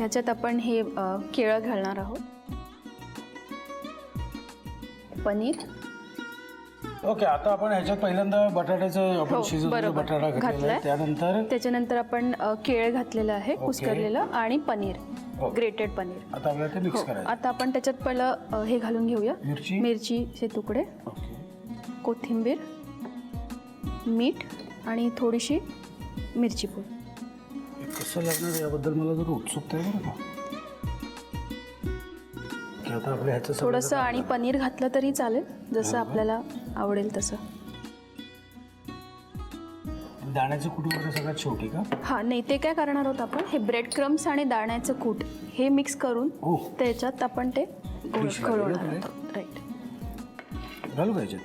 ह्याच्यात आपण हे केळं घालणार आहोत, पनीर. ओके, आता आपण ह्याच्यात पहिल्यांदा बटाट्याचं आपण हो, शिजवलेला बरोबर. बटाटा घातलेला घातलाय. आहे. त्यानंतर त्याच्यानंतर आपण केळ घातलेलं आहे, ओके. कुस्करलेलं, आणि पनीर, ग्रेटेड पनीर. आता आपल्याला ते मिक्स हो, करायचं. आता आपण त्याच्यात पहिलं हे घालून घेऊया, मिरची. मिरचीचे तुकडे, ओके. कोथिंबीर, मीठ आणि थोडीशी मिरची पूड. हे कसं लागणार याबद्दल मला जर उत्सुकता आहे बरं का. की आता आपल्या ह्याचं सगळं थोडंसं आणि पनीर घातलं तरी चालेल, जसं आपल्याला आवडेल तसं. दाण्याचं कूट वगैरे सगळ्यात शेवटी का? हां, नाही, ते काय करणार आहोत आपण, हे ब्रेड क्रम्स आणि दाण्याचं कूट हे मिक्स करून ओह. त्याच्यात आपण ते Dish घोळवणार घालूया आहोत. राईट. घालू का ह्याच्यात?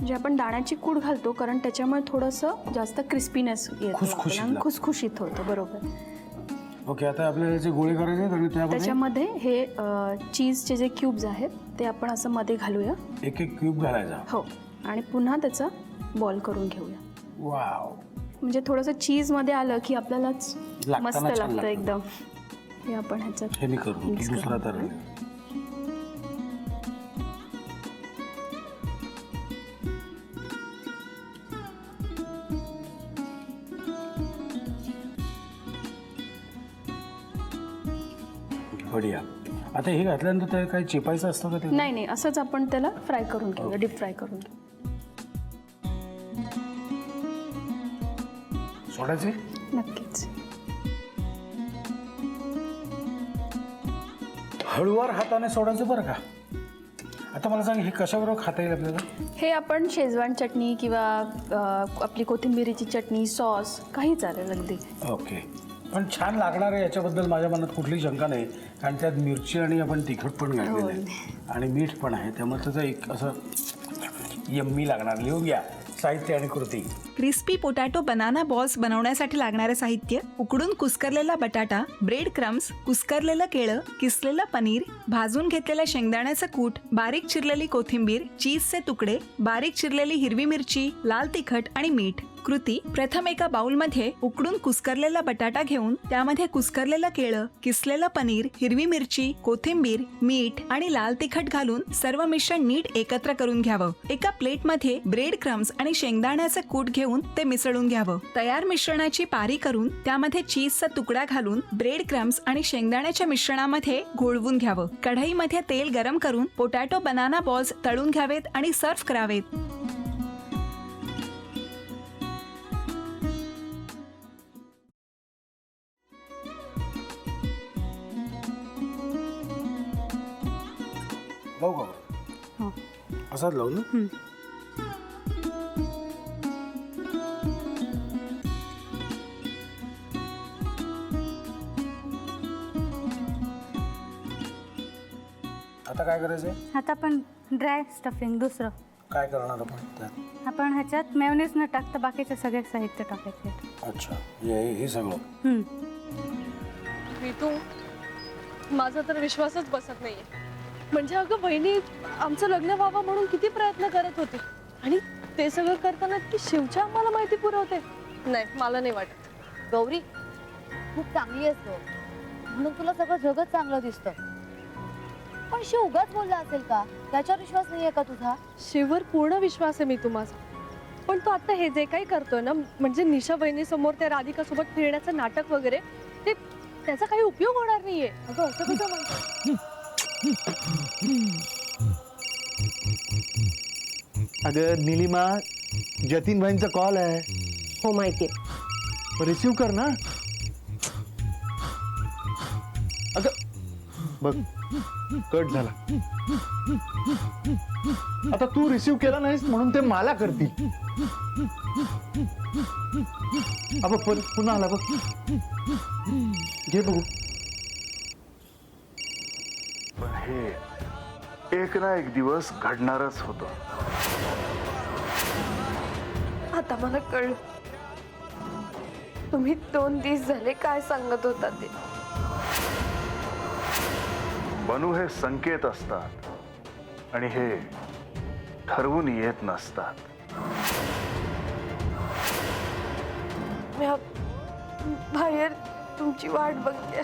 जे आपण दाण्याची कूड घालतो, कारण त्याच्यामुळे थोडंसं जास्त क्रिस्पीनेस येतो खुसखुशीत आणि लागतं. खुसखुशीत होतं. बरोबर. ओके, आता आपल्याला याचे गोळे करायचे आहेत आणि त्याच्यामध्ये हे चीजचे जे क्यूब्स आहेत ते आपण असं मध्ये घालूया. एक एक क्यूब घालायचा. हो, आणि पुन्हा त्याचा बॉल करून घेऊया. वाव. म्हणजे थोडंसं चीजमध्ये आलं की आपल्यालाच लागताना मस्त छान लागतं लागतं. एकदम. हे आपण ह्याच्यात हे मी करतो, mix तू दुसरा तर. बढिया. आता हे घातल्यानंतर ते काही चिपायचं असतं का ते? नाही नाही, असंच आपण त्याला फ्राय करून घेऊया, डीप फ्राय करून घेऊ. सोडायचे? नक्कीच. हळूवार हाताने सोडायचं बरं का. आता मला सांग, हे कशाबरोबर खाता येईल आपल्याला? हे आपण शेजवान चटणी किंवा आपली कोथिंबिरीची चटणी, सॉस, काही चालेल अगदी. ओके, पण छान लागणार आहे याच्याबद्दल माझ्या मनात कुठली शंका नाही, कारण त्यात मिरची आणि आपण तिखट पण घातलेलं आहे आणि मीठ पण आहे, त्यामुळे त्याचं एक असं यम्मी लागणार. लिहून घ्या साहित्य आणि कृती. क्रिस्पी पोटॅटो बनाना बॉल्स बनवण्यासाठी लागणारे साहित्य: उकडून कुस्करलेला बटाटा, ब्रेड क्रम्स, कुस्करलेलं केळं, किसलेलं पनीर, भाजून घेतलेलं शेंगदाण्याचं कूट, बारीक चिरलेली कोथिंबीर, चीजचे तुकडे, बारीक चिरलेली हिरवी मिरची, लाल तिखट आणि मीठ. कृती: प्रथम एका बाउलमध्ये उकडून कुस्करलेला बटाटा घेऊन त्यामध्ये कुस्करलेलं केळं, किसलेलं पनीर, हिरवी मिरची, कोथिंबीर, मीठ आणि लाल तिखट घालून सर्व मिश्रण नीट एकत्र करून घ्यावं. एका प्लेटमध्ये ब्रेड क्रम्स आणि शेंगदाण्याचं कूट घेऊन ते मिसळून घ्यावं. तयार मिश्रणाची पारी करून त्यामध्ये चीजचा तुकडा घालून ब्रेड क्रम्स आणि शेंगदाण्याच्या मिश्रणामध्ये घोळवून घ्यावं. कढईमध्ये तेल गरम करून पोटॅटो बनाना बॉल्स तळून घ्यावेत आणि सर्व्ह करावेत. लावू का? हो. असाच लावू ना? आता काय करायचंय? आता आपण ड्राय स्टफिंग दुसरं काय करणार आपण त्यात? आपण ह्याच्यात मेयोनीज न टाकता बाकीचे सगळे साहित्य टाकायचे. अच्छा, हे सगळं. ऋतू, माझा तर विश्वासच बसत नाहीये. म्हणजे अगं बहिणी आमचं लग्न व्हावं म्हणून किती प्रयत्न करत होते, आणि ते सगळं करताना ती शिवच्या आम्हाला माहिती पुरवते. नाही, मला नाही वाटत. गौरी, खूप चांगली आहेस गं, म्हणून तुला सगळं जगत चांगलं दिसतं. पण शिव उगाच बोलला असेल का? त्याच्यावर विश्वास नाहीये का तुझा? शिववर पूर्ण विश्वास आहे मी माझा. पण तो आता हे जे काही करतोय ना, म्हणजे निशा बहिणी समोर त्या राधिका सोबत फिरण्याचं नाटक वगैरे, ते त्याचा काही उपयोग होणार नाहीये. अगं असं कसं म्हणतो? अगं निलिमा, जतीन भाईंचा कॉल आहे. हो माहितीये. रिसीव कर ना. अगं बघ, कट झाला. आता तू रिसीव केला नाहीस म्हणून ते मला करतील. अब पुन्हा आला बघ, घे बघू. पण हे एक ना एक दिवस घडणारच होतं. आता मला कळलं, तुम्ही 2 दिवस झाले काय सांगत होता ते. बनू हे संकेत असतात आणि हे ठरवून येत नसतात. बाहेर तुमची वाट बघते.